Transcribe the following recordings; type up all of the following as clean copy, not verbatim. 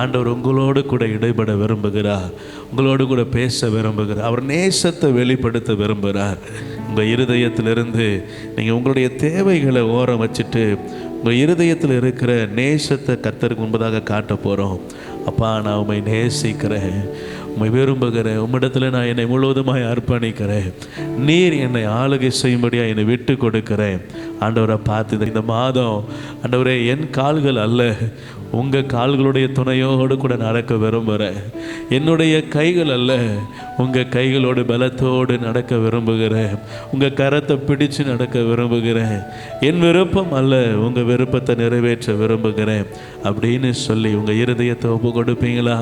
ஆண்டவர் உங்களோடு கூட இடைப்பட விரும்புகிறார், உங்களோடு கூட பேச விரும்புகிறார், அவர் நேசத்தை வெளிப்படுத்த விரும்புகிறார். உங்கள் இருதயத்திலிருந்து நீங்கள் உங்களுடைய தேவைகளை ஓரம் வச்சுட்டு உங்கள் இருதயத்தில் இருக்கிற நேசத்தை கர்த்தருக்கு முன்பதாக காட்ட போகிறோம். அப்பா, நான் உம்மை நேசிக்கிறேன், உம்மை விரும்புகிறேன், உம்மிடத்தில் நான் என்னை முழுவதுமாய் அர்ப்பணிக்கிறேன், நீர் என்னை ஆளுகை செய்யும்படியாக என்னை விட்டு கொடுக்கிறேன். ஆண்டவரை பார்த்து இந்த மாதம் ஆண்டவரே, என் கால்கள் அல்ல, உங்கள் கால்களுடைய துணையோடு கூட நடக்க விரும்புகிறேன். என்னுடைய கைகள் அல்ல, உங்கள் கைகளோடு பலத்தோடு நடக்க விரும்புகிறேன். உங்கள் கரத்தை பிடிச்சு நடக்க விரும்புகிறேன். என் விருப்பம் அல்ல, உங்கள் விருப்பத்தை நிறைவேற்ற விரும்புகிறேன் அப்படின்னு சொல்லி உங்கள் இருதயத்தை ஒப்பு கொடுப்பீங்களா?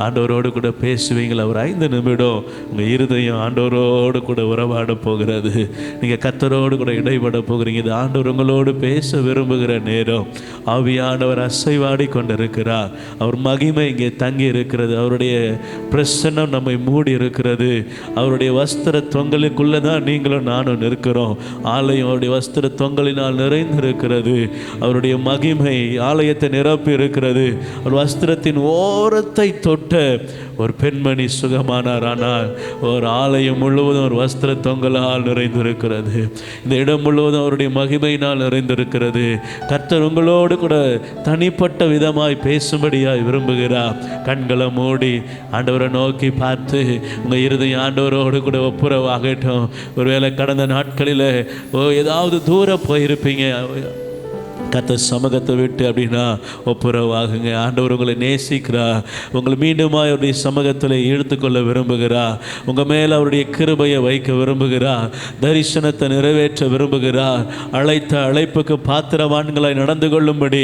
ஆண்டவரோடு கூட பேசுவீங்களா? ஒரு 5 நிமிடம் உங்கள் இருதயம் ஆண்டவரோடு கூட உறவாட போகிறது. நீங்கள் கர்த்தரோடு கூட இடைப்பட போகிறீங்க. இது ஆண்டவர் உங்களோடு பேச விரும்புகிற நேரம். ஆவியானவர் அசைவாடி கொண்டிருக்கிறார். அவர் மகிமை இங்கே தங்கி இருக்கிறது. அவருடைய பிரசன்னம் நம்மை மூடி இருக்கிறது. அவருடைய வஸ்திர தொங்கலுக்குள்ளே தான் நீங்களும் நானும் நிற்கிறோம். ஆலயம் அவருடைய வஸ்திர தொங்கலினால் நிறைந்திருக்கிறது. அவருடைய மகிமை ஆலயத்தை நிரப்பி இருக்கிறது. ஒரு வஸ்திரத்தின் ஓரத்தை தொட்ட ஒரு பெண்மணி சுகமானார். ஆனால் ஒரு ஆலயம் முழுவதும் ஒரு வஸ்திர தொங்கலால் நிறைந்திருக்கிறது. இந்த இடம் முழுவதும் அவருடைய மகிமையினால் நிறைந்திருக்கிறது. கர்த்தர் உங்களோடு கூட தனிப்பட்ட விதமாய் பேசும்படியாய் விரும்புகிறார். கண்களை மூடி ஆண்டவரை நோக்கி பார்த்து உங்கள் இருதயம் ஆண்டவரோடு கூட ஒப்புரவாகட்டும். ஒருவேளை கடந்த நாட்களில் ஏதாவது தூரம் போயிருப்பீங்க, கர்த்தர் சமூகத்தை விட்டு அப்படின்னா ஒப்புரவாகுங்க. ஆண்டவர் உங்களை நேசிக்கிறார். உங்களை மீண்டுமாய் அவருடைய சமூகத்தில் இழுத்துக்கொள்ள விரும்புகிறார். உங்கள் மேலே அவருடைய கிருபையை வைக்க விரும்புகிறார். தரிசனத்தை நிறைவேற்ற விரும்புகிறார். அழைத்த அழைப்புக்கு பாத்திரவான்களாய் நடந்து கொள்ளும்படி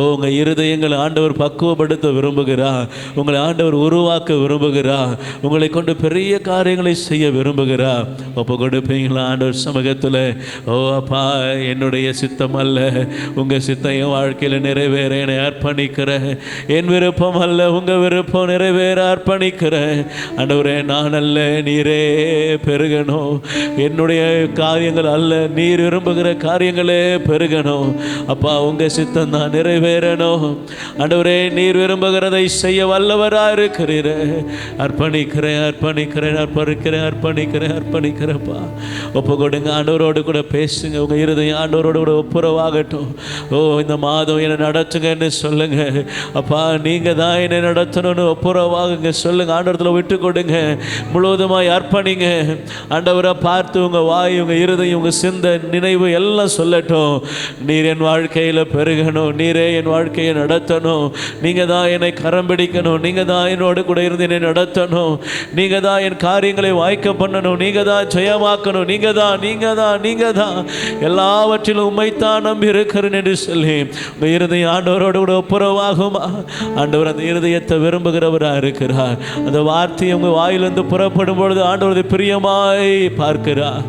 உங்கள் இருதயங்களை ஆண்டவர் பக்குவப்படுத்த விரும்புகிறார். உங்களை ஆண்டவர் உருவாக்க விரும்புகிறார். உங்களை கொண்டு பெரிய காரியங்களை செய்ய விரும்புகிறார். ஒப்பு கொடுப்பீங்களா ஆண்டவர் சமூகத்தில்? அப்பா, என்னுடைய சித்தம் அல்ல, உங்கள் சித்தம் என் வாழ்க்கையில் நிறைவேற என்னை அர்ப்பணிக்கிறேன். என் விருப்பம் அல்ல, உங்கள் விருப்பம் நிறைவேற அர்ப்பணிக்கிறேன். ஆண்டவரே, நான் அல்ல, நீரே பெருகணும். என்னுடைய காரியங்கள் அல்ல, நீர் விரும்புகிற காரியங்களே பெருகணும். அப்பா, உங்கள் சித்தம் தான் நிறைவேறணும். ஆண்டவரே, நீர் விரும்புகிறதை செய்ய வல்லவராக இருக்கிறீர். அர்ப்பணிக்கிறேன், அர்ப்பணிக்கிறேன், அர்ப்பணிக்கிறேன், அர்ப்பணிக்கிறேன், அர்ப்பணிக்கிறேன்ப்பா. ஒப்பு கொடுங்க. ஆண்டவரோடு கூட பேசுங்க. உங்கள் இருதயம் ஆண்டவரோடு கூட ஒப்புரவாகட்டும். இந்த மாதம் என்னை நடத்துங்கன்னு சொல்லுங்க. அப்பா, நீங்கள் தான் என்னை நடத்தணும்னு ஒப்புரவாகுங்க சொல்லுங்க. ஆண்டவரத்தில் விட்டு கொடுங்க. முழுவதுமாய் அர்ப்பணிங்க. ஆண்டவரை பார்த்து உங்கள் வாய், உங்கள் இருதயம், உங்கள் சிந்தை, நினைவு எல்லாம் சொல்லட்டும். நீர் என் வாழ்க்கையில் பெருகணும். நீரே என் வாழ்க்கையை நடத்தணும். நீங்கள் தான் என்னை கரம் பிடிக்கணும். நீங்கள் தான் என்னோடு கூட இருந்து என்னை நடத்தணும். நீங்கள் தான் என் காரியங்களை வாய்க்க பண்ணணும். நீங்கள் தான் ஜெயமாக்கணும். நீங்கள் தான், நீங்கள் தான், நீங்கள் தான் எல்லாவற்றிலும் உம்மைத்தான் நம்பி இருக்கிறேன் என்று சொல்லி உங்கள் இருதயம் ஆண்டவரோடு கூட ஒப்புரவாகுமா? ஆண்டவர் அந்த இருதயத்தை விரும்புகிறவராக இருக்கிறார். அந்த வார்த்தையை உங்கள் வாயிலிருந்து புறப்படும் பொழுது ஆண்டவர் பிரியமாய் பார்க்கிறார்.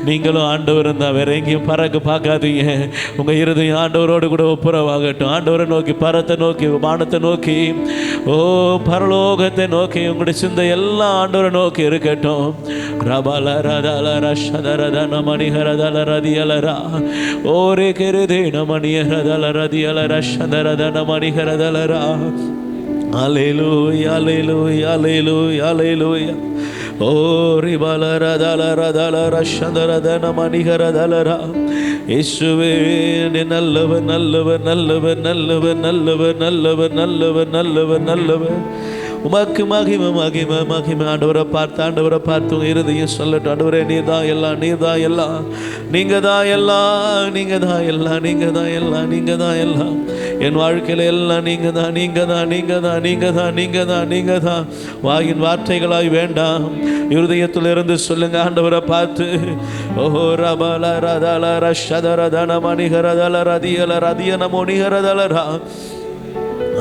நீங்களும் ஆண்டவர் இருந்தால் வேற எங்கேயும் பறக்க பார்க்காதீங்க. உங்கள் இருதயம் ஆண்டவரோடு கூட ஒப்புரவாகட்டும். ஆண்டவரை நோக்கி, பரத்தை நோக்கி, வானத்தை நோக்கி, பரலோகத்தை நோக்கி உங்களுடைய சிந்தை எல்லாம் ஆண்டவரை நோக்கி இருக்கட்டும். மணிஹரதல ரதியலரா ஓரே கெருதே நமணியரதல ரதியலர சதரதன மணிஹரதலரா. அல்லேலூயா, அல்லேலூயா, அல்லேலூயா, அல்லேலூயா. ஓ ரிபலரதலரதலர சதரதன மணிஹரதலரா. இயேசுவே, நல்லவர், நல்லவர், நல்லவர், நல்லவர், நல்லவர், நல்லவர், நல்லவர், நல்லவர், நல்லவர். உமக்கு மகிமை, மகிமை, மகிமை. ஆண்டவரை பார்த்து, ஆண்டவரை பார்த்து உங்கள் இருதயம் சொல்லட்டும். ஆண்டவரே, நீர் தான் எல்லாம், நீர் தான் எல்லாம், நீங்கள் தான் எல்லாம், நீங்கள் தான் எல்லாம், நீங்கள் தான் எல்லாம், நீங்கள் தான் எல்லாம். என் வாழ்க்கையில் எல்லாம் நீங்கள் தான், நீங்கள் தான், நீங்கள் தான், நீங்கள் தான், நீங்கள் தான், நீங்கள் தான். வாயின் வார்த்தைகளாய் வேண்டாம், இருதயத்திலிருந்து சொல்லுங்க. ஆண்டவரை பார்த்து, ஓஹோ ரபல ரதல ரஷதரதன மணிஹரதல ரதியல ரதியன மொணிஹரதலரா.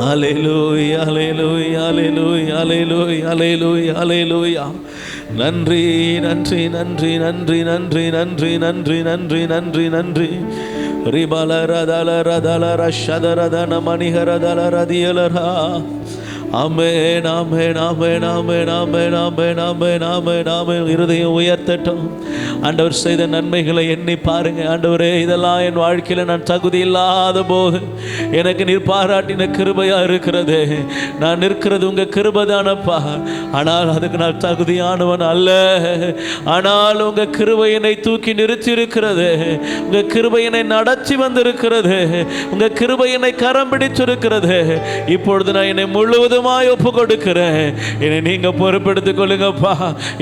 அல்லேலூயா, அல்லேலூயா, அல்லேலூயா, அல்லேலூயா, அல்லேலூயா, அல்லேலூயா. நன்றி, நன்றி, நன்றி, நன்றி, நன்றி, நன்றி, நன்றி, நன்றி, நன்றி, நன்றி. ரிபலரதல ரதல ரஷதரதன மணிஹரதல ரதியலரா. ஆமென், ஆமென், ஆமென், ஆமென், ஆமென், ஆமென், ஆமென், ஆமென், ஆமென். இருதயம் உயர்த்தட்டும். ஆண்டவர் செய்த நன்மைகளை எண்ணி பாருங்க. ஆண்டவரே, இதெல்லாம் என் வாழ்க்கையில் நான் தகுதி இல்லாத போது எனக்கு நீர் பாராட்டின கிருபையா இருக்கிறது. நான் நிற்கிறது உங்க கிருபைதானப்பா. ஆனால் அதுக்கு நான் தகுதியானவன் அல்ல. ஆனால் உங்க கிருபை என்னை தூக்கி நிறுத்தி இருக்கிறது. உங்க கிருபை என்னை நடத்தி வந்திருக்கிறது. உங்க கிருபை என்னை கரம் பிடிச்சிருக்கிறது. இப்பொழுது நான் என்னை முழுவதுமாய் ஒப்பு கொடுக்கிறேன். என்னை நீங்க பொறுப்பெடுத்துக் கொள்ளுங்கப்பா.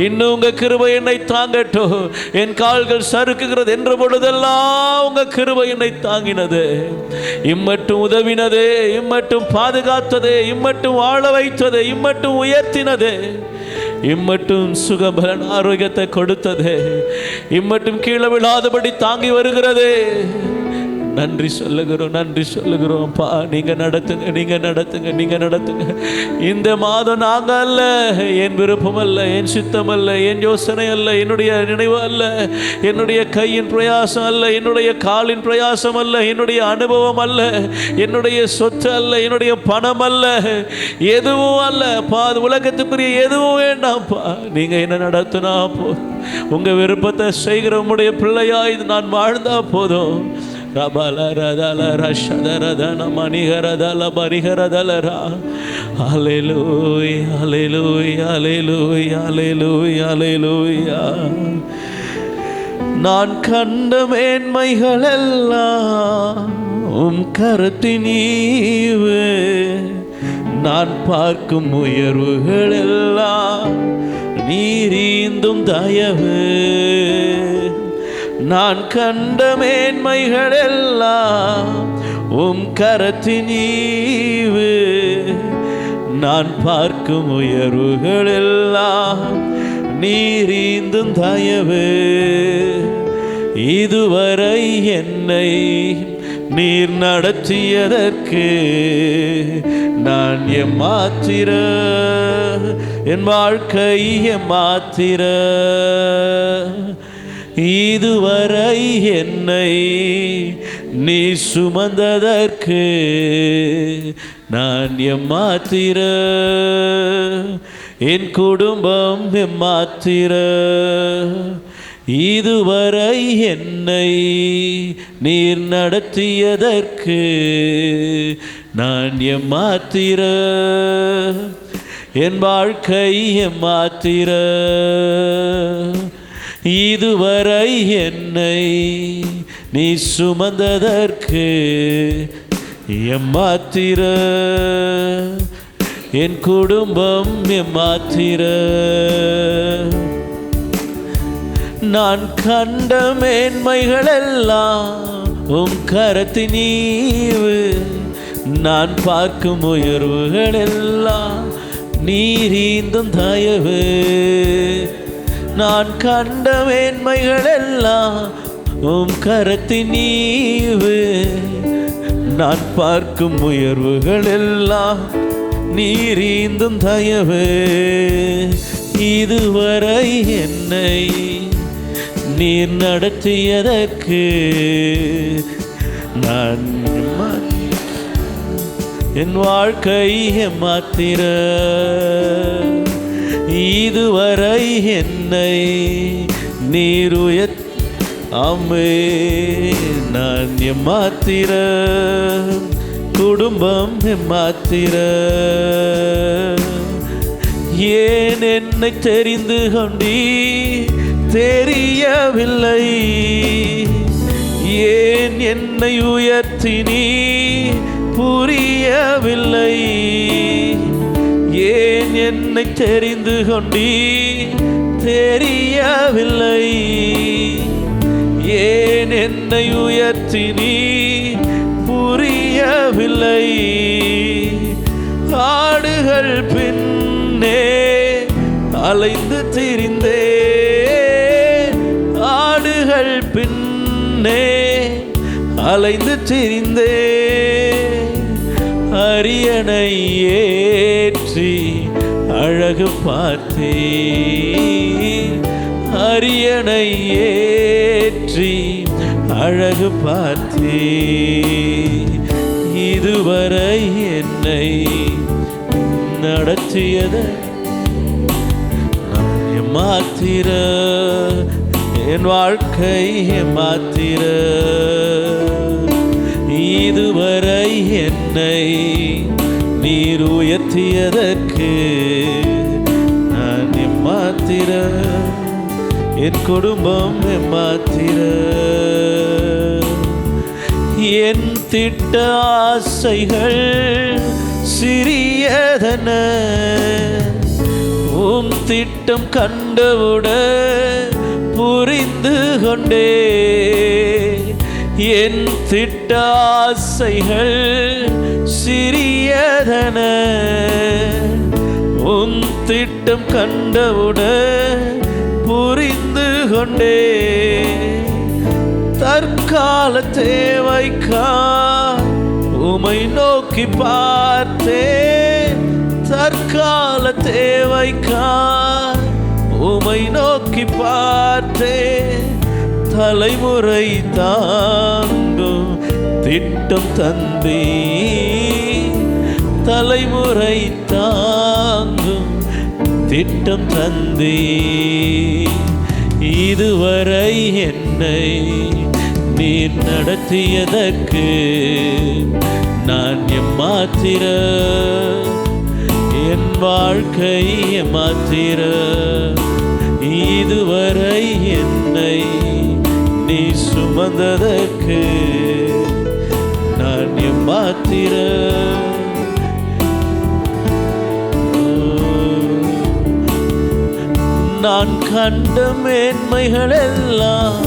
இன்னும் உங்க கிருபை என்னை தாங்கட்டும். என் கால்கள் சறுக்குகிறது என்ற பொழுதெல்லாம் உங்க கிருபை என்னை தாங்கினது, இம்மட்டும் உதவினது, இம்மட்டும் பாதுகாத்தது, இம்மட்டும் வாழ வைத்தது, இம்மட்டும் உயர்த்தினது, இம்மட்டும் சுகபலன் ஆரோக்கியத்தை கொடுத்தது, இம்மட்டும் கீழே விழாதபடி தாங்கி வருகிறது. நன்றி சொல்லுகிறோம், நன்றி சொல்லுகிறோம் அப்பா. நீங்க நடத்துங்க, நீங்க நடத்துங்க, நீங்க நடத்துங்க. இந்த மாதம் நாங்க அல்ல, என் விருப்பம் அல்ல, என் சித்தம் அல்ல, என் யோசனை அல்ல, என்னுடைய நினைவு அல்ல, என்னுடைய கையின் பிரயாசம் அல்ல, என்னுடைய காலின் பிரயாசம் அல்ல, என்னுடைய அனுபவம் அல்ல, என்னுடைய சொத்து அல்ல, என்னுடைய பணம் அல்ல, எதுவும் அல்ல பா. உலகத்துக்குரிய எதுவும் வேண்டாம்ப்பா. நீங்க என்ன நடத்தினா போதும். உங்க விருப்பத்தை செய்கிற உங்களுடைய பிள்ளையாய் நான் வாழ்ந்தா போதும். நான் கண்ட மேன்மைகள் எல்லாம் உம் கரத்தின் ஈவு, நான் பார்க்கும் உயர்வுகள் எல்லாம் நீரீந்தும் தயவு. நான் கண்ட மேன்மைகள் எல்லாம் உம் கரத்தின் ஈவு, நான் பார்க்கும் உயர்வுகள் எல்லாம் நீரீந்தும் தயவு. இதுவரை என்னை நீர் நடத்தியதற்கு நான் எம்மாத்திர, என் வாழ்க்கை எம்மாத்திர. இதுவரை என்னை நீ சுமந்ததற்கு நான் எம்மாத்திர, என் குடும்பம் எம்மாத்திர. இதுவரை என்னை நீர் நடத்தியதற்கு நான் எம்மாத்திர, என் வாழ்க்கை எம்மாத்திர. இதுவரை என்னை நீ சுமந்ததற்கு எம்மாத்திர, என் குடும்பம் எம்மாத்திர. நான் கண்ட மேன்மைகள் எல்லாம் உம் கரத்தின் ஈவு, நான் பார்க்கும் உயர்வுகள் எல்லாம் நீரீந்தும் தயவு. நான் கண்ட மேன்மைகள் எல்லாம் உம் கரத்தின் ஈவு, நான் பார்க்கும் உயர்வுகள் எல்லாம் நீரீந்தும் தயவு. இதுவரை என்னை நீர் நடத்தியதற்கு நான் என் வாழ்க்கை எம்மாத்திர. இதுவரை என்னை நீர் அம்மே நான் எம்மாத்திர, குடும்பம் எம்மாத்திர. ஏன் என்னை தெரிந்து கொண்டீ தெரியவில்லை, ஏன் என்னை உயர்த்தினீ புரியவில்லை, ஏன் என்னை தெரிந்து கொண்டீ தெரியவில்லை, ஏன் என்னை உயர்த்தினீ புரியவில்லை. ஆடுகள் பின்னே அலைந்து திரிந்தேன், ஆடுகள் பின்னே அலைந்து திரிந்தேன். அரியணை ஏற்றி அழகு பார்த்தேன், அரியணை ஏற்றி அழகு பார்த்தேன். இதுவரை என்னை நடத்தியது நான் எம்மாத்திர, என் வாழ்க்கை மாத்திர. இதுவரை என்னை நீர் உயர்த்தியதற்கு நான் எம்மாத்திர, என் குடும்பம் எம்மாத்திர. என் திட்ட ஆசைகள் சிறியதன, உம் திட்டம் கண்டவுடன் புரிந்து கொண்டே. என் திட்ட ஆசைகள் சிறியதன, உம் திட்டம் கண்டவுடன் புரிந்து கொண்டே. தற்கால தேவைக்கா உமை நோக்கி பார்த்தேன், தற்கால தேவைக்கா உமை நோக்கி பார்த்தேன். தலைமுறை தாங்கும் திட்டம் தந்தே, தலைமுறை தாங்கும் திட்டம் தந்தே. இதுவரை என்னை நீர் நடத்தியதற்கு நான் எம்மாத்திர, என் வாழ்க்கை எம்மாத்திர. இதுவரை என்னை நீ சுமந்ததற்கு நான் எம்மாத்திர. நான் கண்ட மேன்மைகள் எல்லாம்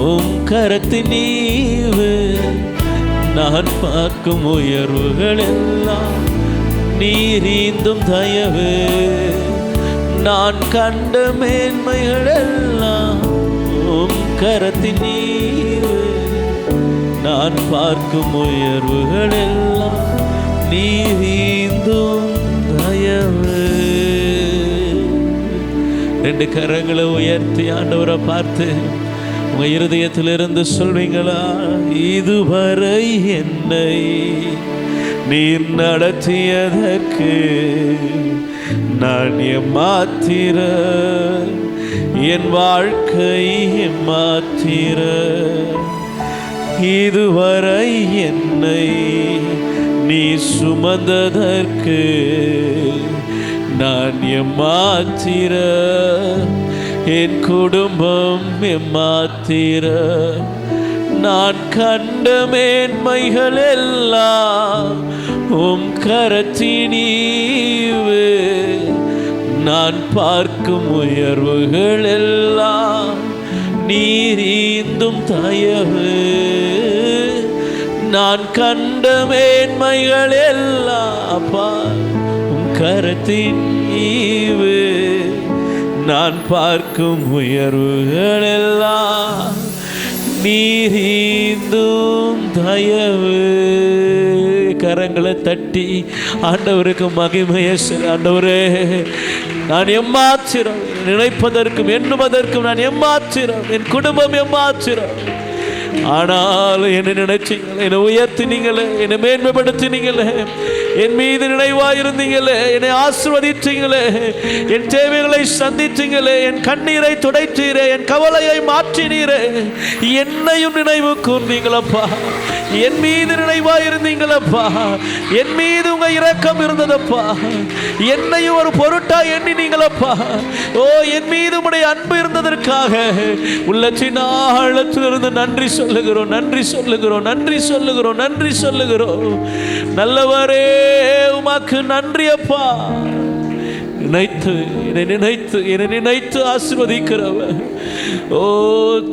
உம் கரத்தின் ஈவு, நான் பார்க்கும் உயர்வுகள் எல்லாம் நீரீந்தும் தயவு. நான் கண்ட மேன்மைகள் எல்லாம் உம் கரத்தின் ஈவு, நான் பார்க்கும் உயர்வுகள் எல்லாம் நீரீந்தும் தயவு. ரெண்டு கரங்களை உயர்த்தி ஆண்டவரை பார்த்து உங்க இருதயத்திலிருந்து சொல்வீங்களா? இதுவரை என்னை நீர் நடத்தியதற்கு நான் எம்மாத்திர, என் வாழ்க்கை எம்மாத்திர. இதுவரை என்னை நீ சுமந்ததற்கு நான் எம்மாத்திர, என் குடும்பம் எம்மாத்திர. நான் கண்ட மேன்மைகள் எல்லாம் உம் கரத்தின் ஈவு, நான் பார்க்கும் உயர்வுகள் எல்லாம் நீரீந்தும் தயவு. நான் கண்ட மேன்மைகள் எல்லாம் அப்பா உம் கரத்தின் ஈவு, நான் பார்க்கும் உயர்வுகள் எல்லாம் நீரீந்தும் தயவு. கரங்களை தட்டி ஆண்டவருக்கு மகிமையை செய். ஆண்டவரே, நான் எம்மாத்திரம், நினைப்பதற்கும் எண்ணுவதற்கும் நான் எம்மாத்திரம், என் குடும்பம் எம்மாத்திரம். ஆனால் என்னை நினைச்சீங்களே, என்னை உயர்த்தினீங்களே, என்னை மேன்மைப்படுத்தினீங்களே, என் மீது நினைவாயிருந்தீங்களே, என்னை ஆசீர்வதித்தீங்களே, என் தேவைகளை சந்தித்தீங்களே, என் கண்ணீரை துடைத்தீரே, என் கவலையை மாற்றினீரே, என்னையும் நினைவு கூர்ந்தீங்களப்பா. என் மீது நினைவாயிருந்தீங்களப்பா, என் மீது உங்க இரக்கம் இருந்ததப்பா, என்னையும் ஒரு பொருட்டா எண்ணினீங்களப்பா. ஓ, என் மீது உடைய அன்பு இருந்ததற்காக உள்ளத்தின் ஆழத்திலிருந்து நன்றி சொல்லுகிறோம், நன்றி சொல்லுகிறோம், நன்றி சொல்லுகிறோம், நன்றி சொல்லுகிறோம். நல்லவரே, உமக்கு நன்றி அப்பா. என்னை நினைத்து ஆசீர்வதிக்கிறவர். ஓ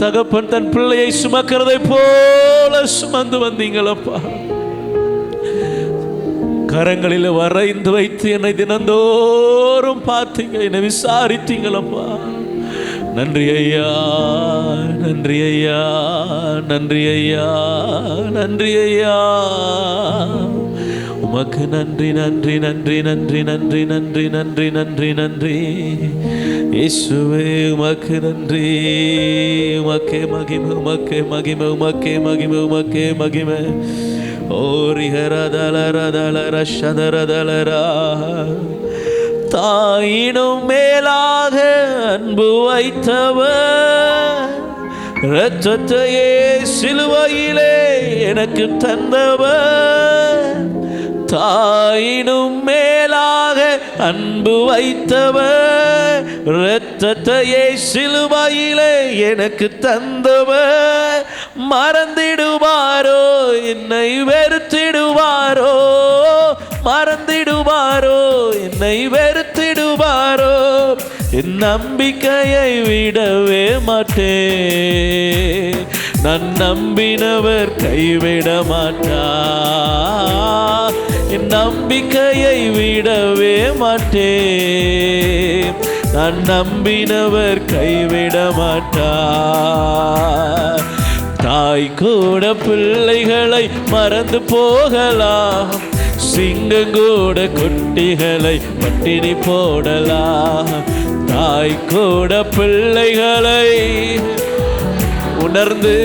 தகப்பன் தன் பிள்ளையை சுமக்கிறதை போல சுமந்து வந்தீங்களப்பா. கரங்களில் வரைந்து வைத்து என்னை தினந்தோறும் பார்த்தீங்க, என்னை விசாரித்தீங்களப்பா. நன்றி ஐயா, நன்றி ஐயா, நன்றி ஐயா, நன்றி ஐயா. உமக்கு நன்றி, நன்றி, நன்றி, நன்றி, நன்றி, நன்றி, நன்றி, நன்றி, நன்றி இயேசுவே. உமக்கு நன்றி, உமக்கே மகிமை, உமக்கே மகிமை, உமக்கே மகிமை, உமக்கே மகிமை. ஓரிஹரதலரதலரஷதரதலரா. தாயினும் மேலாக அன்பு வைத்தவர் இரத்தத்தையே சிலுவையிலே எனக்கு தந்தவர், தாயினும் மேலாக அன்பு வைத்தவர், இரத்தத்தையே சிலுவையிலே எனக்கு தந்தவர், மறந்திடுவாரோ என்னை வெறுத்திடுவாரோ, மறந்திடுவாரோ என்னை வெறுத்திடுவாரோ, என் நம்பிக்கையை விடவே மாட்டேன், நான் நம்பினவர் கைவிட மாட்டார், என் நம்பிக்கையை விடவே மாட்டேன், நான் நம்பினவர் கைவிட மாட்டார். தாய் கூட பிள்ளைகளை மறந்து போகலாம், சிங்கம் கூட குட்டிகளை பட்டினி போடலாம், தாய் கூட பிள்ளைகளை உணர்ந்து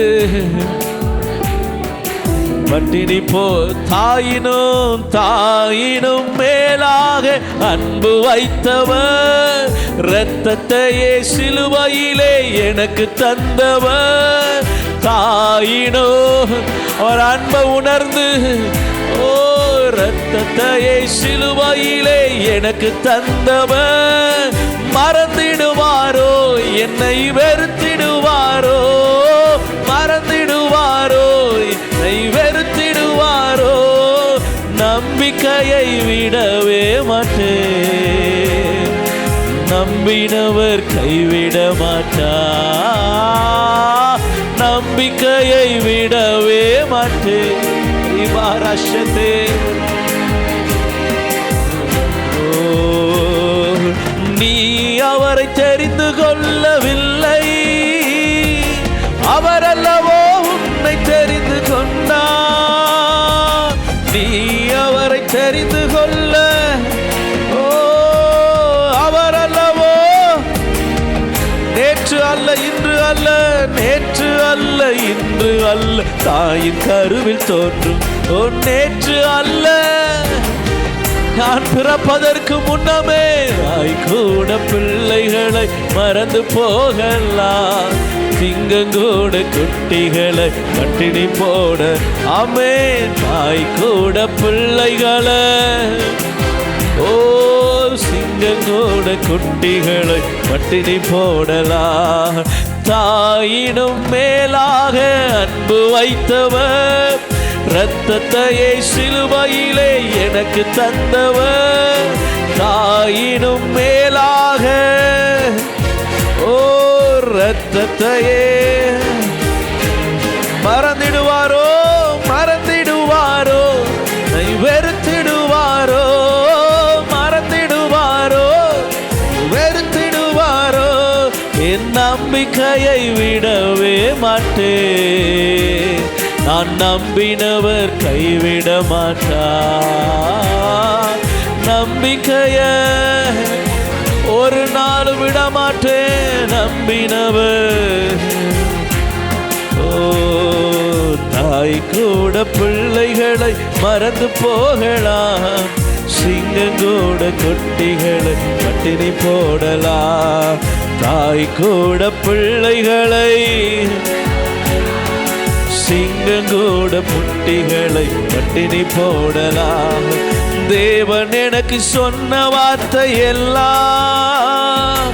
பட்டினி போ, தாயினும் மேலாக அன்பு வைத்தவர், இரத்தத்தையே சிலுவையிலே எனக்கு தந்தவர், தாயினோ ஒரு அன்பை உணர்ந்து, ஓ இரத்தத்தையே சிலுவையிலே எனக்கு தந்தவர், மறந்திடுவாரோ என்னை வெறுத்திடுவாரோ, மறந்திடுவாரோ என்னை வெறுத்திடுவாரோ, நம்பிக்கையை விடவே மாட்டேன், நம்பினவர் கைவிட மாட்டார், நம்பிக்கையை விடவே மாட்டேன். இவாரஷத்தே நீ அவரை தெரிந்து கொள்ளவில்லை, அவரல்லவோ உன்னை தெரிந்து கொண்டார், நீ அவரை தெரிந்து கொள்ள, ஓ அவரல்லவோ நேற்று அல்ல இன்று அல்ல, நேற்று அல்ல இன்று அல்ல, தாயின் கருவில் தோன்றும் ஓ நேற்று அல்ல, நான் பிறப்பதற்கு முன்னமே தாய் கூட பிள்ளைகளை மறந்து போகலாம், சிங்கங்கூட குட்டிகளை பட்டினி போட, ஆமென், தாய் கூட பிள்ளைகளை, ஓ சிங்கங்கூட குட்டிகளை பட்டினி போடலாம், தாயினும் மேலாக அன்பு வைத்தவர், இரத்தத்தையே சிலுவையிலே எனக்கு தந்தவர், தாயினும் மேலாக, ஓ இரத்தத்தையே மறந்திடுவாரோ, மறந்திடுவாரோ என்னை வெறுத்திடுவாரோ, மறந்திடுவாரோ வெறுத்திடுவாரோ, என் நம்பிக்கையை விடவே மாட்டேன், நான் நம்பினவர் கைவிட மாட்டார், நம்பிக்கைய ஒரு நாள் விட மாட்டேன், நம்பினவர். ஓ தாய் கூட பிள்ளைகளை மறந்து போகலாம், சிங்கங்கூட குட்டிகளை பட்டினி போடலாம், தாய் கூட பிள்ளைகளை, சிங்கங்கூட குட்டிகளை பட்டினி போடலாம், தேவன் எனக்கு சொன்ன வார்த்தை எல்லாம்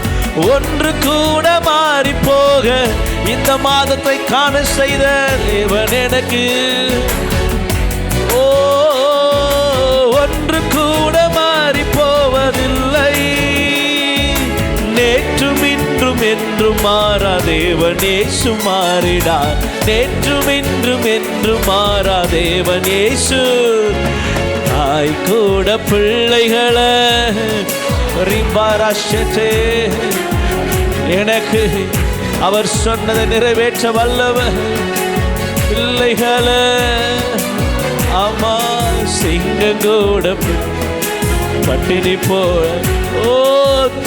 ஒன்று கூட மாறி போக, இந்த மாதத்தை காண செய்த தேவன் எனக்கு, ஓ ஒன்று கூட மாறி போவதில்லை, நேற்றும் இன்றும் என்றும் மாறா தேவன் இயேசு மாறிடார், நேற்றும் இன்றும் என்றும் மாறா தேவன் இயேசு, தாய் கூட பிள்ளைகளை எனக்கு அவர் சொன்னதை நிறைவேற்ற வல்லவர், பிள்ளைகளை ஆமா சிங்கங்கூட பட்டினி போல, ஓ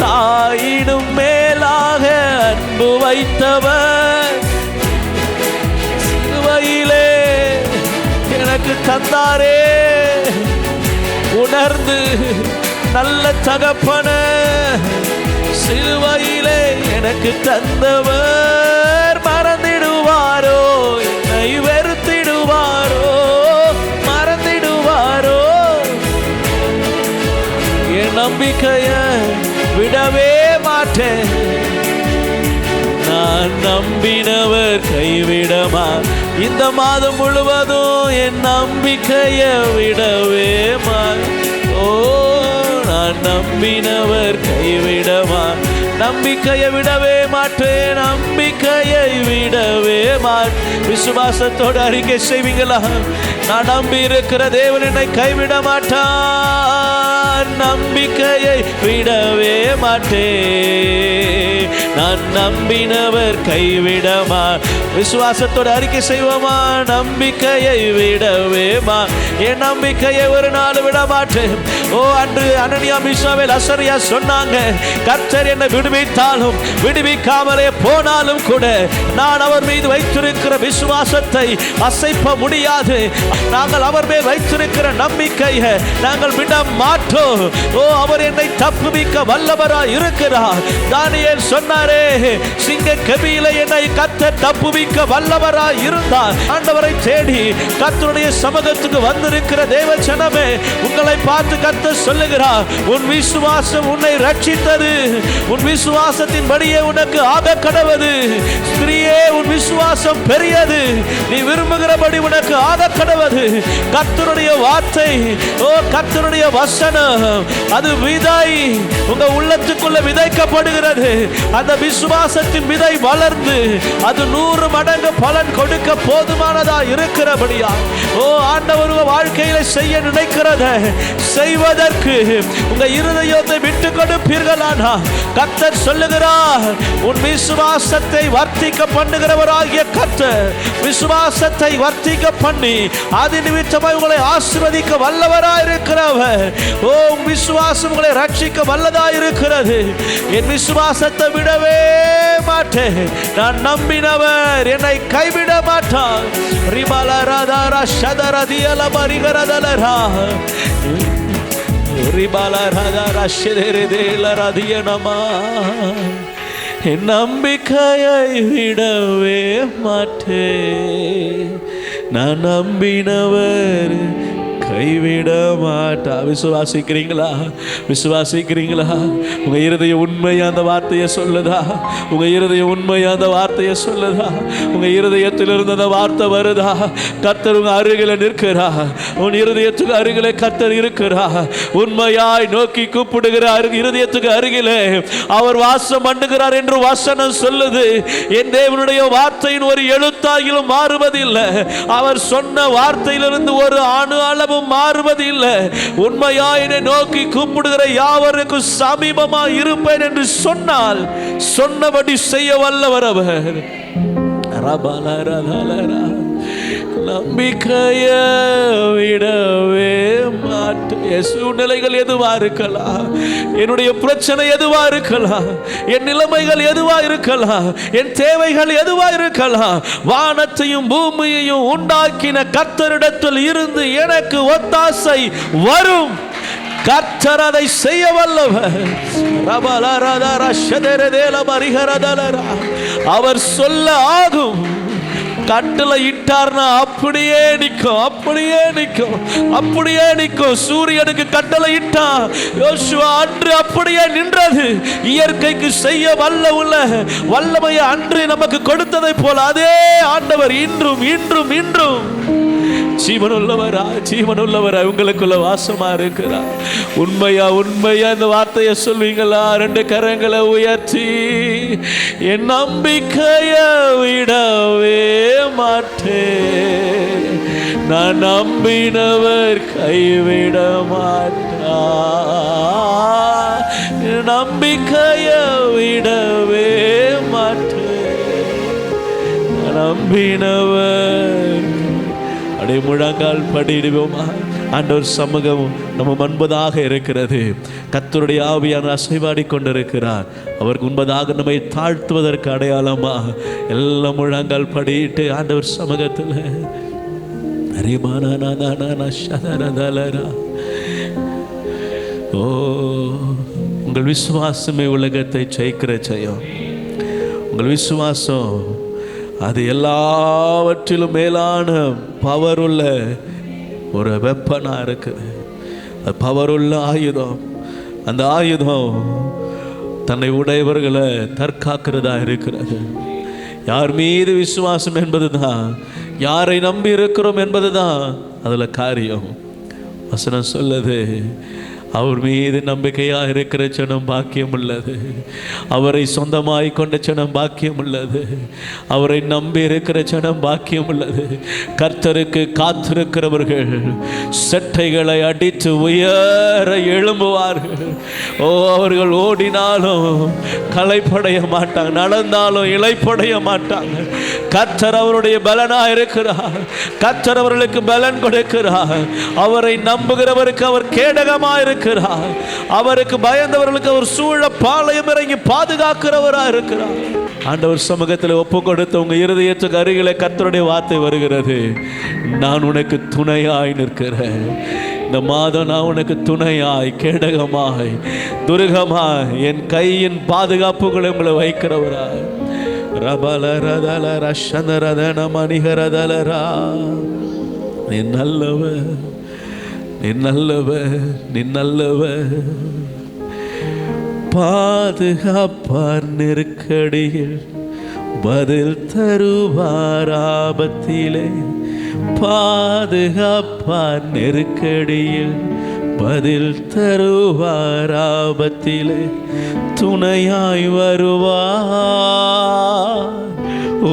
தாயினும் மேலாக அன்பு வைத்தவர், சிலுவையிலே எனக்கு தந்தாரே, உணர்ந்து நல்ல தகப்பன சிலுவையிலே எனக்கு தந்தவர், மறந்திடு என்னை வெறுத்திடுவாரோ, மறந்திடுவாரோ? என் நம்பிக்கைய விடவே மாட்டேன். நான் நம்பினவர் கைவிடமா. இந்த மாதம் முழுவதும் என் நம்பிக்கைய விடவே ஓ, நான் நம்பினவர் கைவிடமா. நம்பிக்கையை விடவே மாட்டேன், நம்பிக்கையை விடவே மாட்டேன். விசுவாசத்தோடு அறிக்கை செய்வீங்களா? நான் நம்பி இருக்கிற தேவன் என்னை கைவிட மாட்டான், நம்பிக்கையை விடவே மாட்டேன். நான் நம்பினவர் கைவிடமா. விசுவாசத்தோடு அறிக்கை செய்வோமா? நம்பிக்கையை விடவே என் நம்பிக்கையை ஒரு நாள் விட மாட்டேன். ஓ, அன்று அனனியா மீசாவேல் அசரியா சொன்னாங்க, கர்த்தர் என்னை விடுவித்தாலும் விடுவிக்காமலே போனாலும் கூட நான் அவர் மீது வைத்திருக்கிற விசுவாசத்தை அசைப்ப முடியாது. நாங்கள் அவர் மேல் வைத்திருக்கிற நம்பிக்கையை நாங்கள் விட மாட்டோம். ஓ, அவர் என்னை தப்புவிக்க வல்லவராய் இருக்கிறார். தானியேல் சொன்னாரே, சிங்க கெபியிலே என்னை கர்த்தர் தப்புவிக்க வல்லவராய் இருந்தார். ஆண்டவரை தேடி கர்த்தருடைய சமூகத்துக்கு வந்திருக்கிற தேவ ஜனமே, உங்களை பார்த்து கர்த்தர் சொல்லுகிறார், உன் விசுவாசம் உன்னை ரட்சித்தது, உன் விசுவாசத்தின்படியே உனக்கு ஆக கடவது. ஸ்திரியே, உன் விசுவாசம் பெரியது, நீ விரும்புகிறபடி உனக்கு ஆக கடவது. கர்த்தருடைய வார்த்தை, ஓ கர்த்தருடைய வசனம், அது விதை உங்க உள்ளத்துக்குள்ள விதைக்கப்படுகிறது. அந்த விசுவாசத்தின் விதை வளர்ந்து அது 100 மடங்கு பலன் கொடுக்க போதுமானதா இருக்கிறபடியா, ஓ ஆண்டவர் உங்க வாழ்க்கையில செய்ய நினைக்கிறத செய்வதற்கு உங்க இருதயத்தை விட்டு கொடுப்பீர்களானா, கர்த்தர் சொல்லுகிறார், உன் விசுவாசத்தை வர்த்திக்க பண்ணுகிறவராகிய கர்த்தர் விசுவாசத்தை வர்த்திக்க பண்ணி அது நிமித்தமாய் உங்களை ஆசீர்வதிக்க வல்லவராய் இருக்கிறவர். ஓ, விசுவாசம் உங்களை ரட்சிக்க வல்லதாய் இருக்கிறது. என் விசுவாசத்தை விடவே மாட்டேன், நான் நம்பினவர் என்னை கைவிட மாட்டார். ரிபாலராதாரா ஷதரதியல மரிகரதலரா ரிபாலராதாரா ஷதரதேலரதியனமா. என் நம்பிக்கையை விடவே மாட்டேன், நான் நம்பினவர் கைவிட மாட்டா. விசுவாசிக்கிறீங்களா? விசுவாசிக்கிறீங்களா? உங்க இருதயம் உண்மையா அந்த வார்த்தையை சொல்லுதா? உங்க இருதயம் உண்மையா அந்த வார்த்தையை சொல்லுதா? உங்க இருதயத்திலிருந்து அந்த வார்த்தை வருதா? கர்த்தர் உங்க அருகில நிற்கிறா, உன் இருதயத்துக்கு அருகிலே கர்த்தர் இருக்கிறா. உண்மையாய் நோக்கி கூப்பிடுகிற இருதயத்துக்கு அருகிலே அவர் வாசம் பண்ணுகிறார் என்று வசனம் சொல்லுது. என் தேவனுடைய வார்த்தையின் ஒரு எழுத்தாகிலும் மாறுவதில்லை. அவர் சொன்ன வார்த்தையிலிருந்து ஒரு அணு அளவு மாறுவதில்லை. உண்மையா என்னை நோக்கி கூப்பிடுகிற யாவருக்கும் சமீபமா இருப்பேன் என்று சொன்னால் சொன்னபடி செய்ய வல்லவர் அவர். நம்பிக்கைய விடவே மாட்டேன். சூழ்நிலைகள் எதுவா இருக்கலாம், என்னுடைய பிரச்சனை எதுவா இருக்கலாம், என் நிலைமைகள் எதுவா இருக்கலாம், என் தேவைகள் எதுவா இருக்கலாம், வானத்தையும் பூமியையும் உண்டாக்கின கர்த்தரிடத்தில் இருந்து எனக்கு ஒத்தாசை வரும். கர்த்தர் அதை செய்ய வல்லவர். அவர் சொல்ல ஆகும். கட்டளை இட்டார்னா அப்படியே நிற்கும், அப்படியே நிற்கும், அப்படியே நிற்கும். சூரியனுக்கு கட்டளை இட்டான், யோசுவா அன்று அப்படியே நின்றது. இயற்கைக்கு செய்ய வல்லமையை அன்று நமக்கு கொடுத்ததை போல அதே ஆண்டவர் இன்றும் இன்றும் இன்றும் ஜீவனுள்ளவரா, ஜீவனுள்ளவரா உங்களுக்குள்ள வாசமா இருக்கிறார். உண்மையா உண்மையா இந்த வார்த்தையை சொல்வீங்களா? 2 கரங்களை உயர்த்தி, என் நம்பிக்கைய விடவே மாட்டேன், நான் நம்பினவர் கைவிட மாட்டார், நம்பிக்கைய விடவே மாட்டேன், நம்பினவர். அடை முழங்கால் படிடுவோமா? ஆண்டவர் சமூகம் நம்ம முன்பதாக இருக்கிறது. கர்த்தருடைய ஆவியான அசைவாடி கொண்டிருக்கிறார். அவருக்கு முன்பதாக நம்மை தாழ்த்துவதற்கு அடையாளமா எல்லாம் முழங்கால் படிட்டு ஆண்டவர் சமூகத்தில் ஓ, உங்கள் விசுவாசமே உலகத்தை ஜெயிக்கிற ஜெயம். உங்கள் விசுவாசம் அது எல்லாவற்றிலும் மேலான பவர் உள்ள ஒரு வெப்பனாக இருக்குது. அது பவர் உள்ள ஆயுதம். அந்த ஆயுதம் தன்னை உடையவர்களை தற்காக்கிறதா இருக்கிறது. யார் மீது விசுவாசம் என்பது தான், யாரை நம்பி இருக்கிறோம் என்பது தான் அதில் காரியம். வசனம் சொல்லுது, அவர் மீது நம்பிக்கையாக இருக்கிற ஜனம் பாக்கியம் உள்ளது. அவரை சொந்தமாய் கொண்ட ஜனம் பாக்கியம் உள்ளது. அவரை நம்பி இருக்கிற ஜனம் பாக்கியம் உள்ளது. கர்த்தருக்கு காத்திருக்கிறவர்கள் செட்டைகளை அடித்து உயர எழும்புவார்கள். ஓ, அவர்கள் ஓடினாலும் களைப்படைய மாட்டாங்க, நடந்தாலும் இளைப்படைய மாட்டாங்க. கர்த்தர் அவருடைய பலனாக இருக்கிறார். கர்த்தர் அவர்களுக்கு பலன் கொடுக்கிறார். அவரை நம்புகிறவருக்கு அவர் கேடகமாக இருக்கிறார். அவருக்கு பயந்தவர்களுக்கு அவர் சூழ பாளையம் இறங்கி பாதுகாக்கிறவராக இருக்கிறார். ஆண்டவர் சமூகத்தில் ஒப்பு கொடுத்த உங்க இருதயத்துக்கு அருகிலே கர்த்தருடைய வார்த்தை வருகிறது. நான் உனக்கு துணையாய் நிற்கிறேன். இந்த மாதம் நான் உனக்கு துணையாய், கேடகமாய், துருகமாய், என் கையின் பாதுகாப்புகளை உங்களை வைக்கிறவராய். நீ நல்லவர், நீ நல்லவர், நீ நல்லவர். பாதுகாப்பார் நெருக்கடியில், பதில் தருவார் ஆபத்திலே. பாதுகாப்பார் நெருக்கடியில், பதில் தருவார் ஆபத்திலே. துணையாய் வருவார்,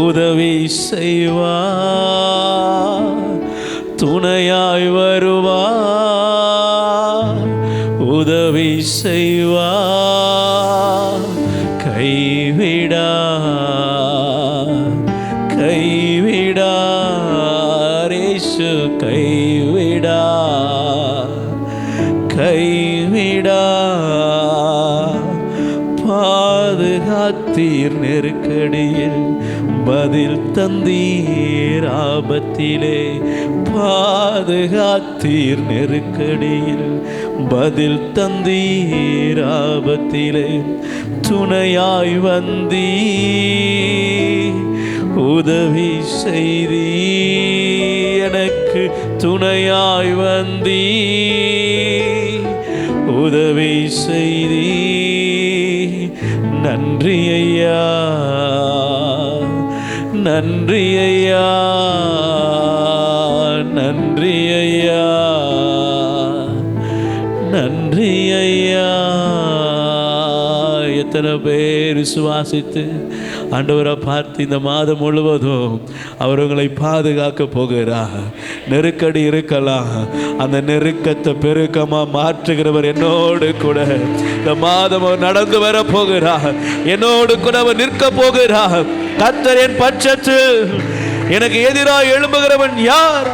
உதவி செய்வார். துணையாய் வருவார், உதவி செய்வார். கைவிடார், கைவிடார், இயேசு கைவிடார், கைவிடார். பாதுகாத்தீர் நெருக்கடியில், பதில் தந்தீர் ஆபத்திலே. பாதுகாத்தீர் நெருக்கடியில், பதில் தந்தீர் ஆபத்திலே. துணையாய் வந்தீ, உதவி செய்தீ, எனக்கு துணையாய் வந்தீ, உதவி செய்தீ. நன்றி ஐயா, நன்றி ஐயா, நன்றி ஐயா, நன்றி ஐயா. எத்தனை பேர் விசுவாசித்து ஆண்டவரை பார்த்து இந்த மாதம் முழுவதும் அவர் உங்களை பாதுகாக்க போகிறார். நெருக்கடி இருக்கலாம், அந்த நெருக்கத்தை பெருக்கமாக மாற்றுகிறவர் என்னோடு கூட இந்த மாதம் அவர் நடந்து வர போகிறார். என்னோடு கூட அவர் நிற்க போகிறார். கர்த்தர் என் பட்சத்தில், எனக்கு எதிராக எழும்புகிறவன் யார்?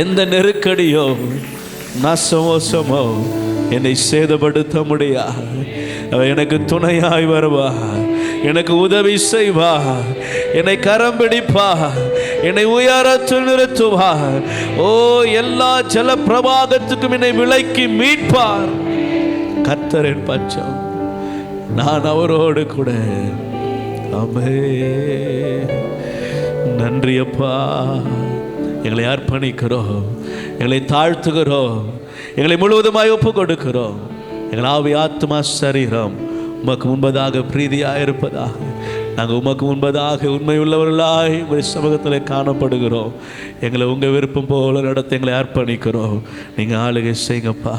எந்த நெருக்கடியோ நாசமோசமோ என்னை சேதப்படுத்த முடியாது. எனக்கு துணையாய் வருவா, எனக்கு உதவி செய்வா, என்னை கரம் பிடிப்பா, என்னை உயரத்தில் நிறுத்துவா. ஓ, எல்லா ஜல பிரவாகத்துக்கும் என்னை விலக்கி மீட்பார். கர்த்தரின் பட்சம், நான் அவரோடு கூட. ஆமே, நன்றி அப்பா. எங்களை அர்ப்பணிக்கிறோம், எங்களை தாழ்த்துகிறோம், எங்களை முழுவதுமாய் ஒப்பு கொடுக்கிறோம். எங்கள் ஆவி, ஆத்மா, சரீரம் உமக்கு முன்பதாக பிரீதியாக இருப்பதாக நாங்கள் உமக்கு முன்பதாக உண்மை உள்ளவர்களாய் உங்கள் சமூகத்தில் காணப்படுகிறோம். எங்களை உங்கள் விருப்பம் போல நடத்த எங்களை அர்ப்பணிக்கிறோம். நீங்கள் ஆளுகை செய்யுங்கப்பா.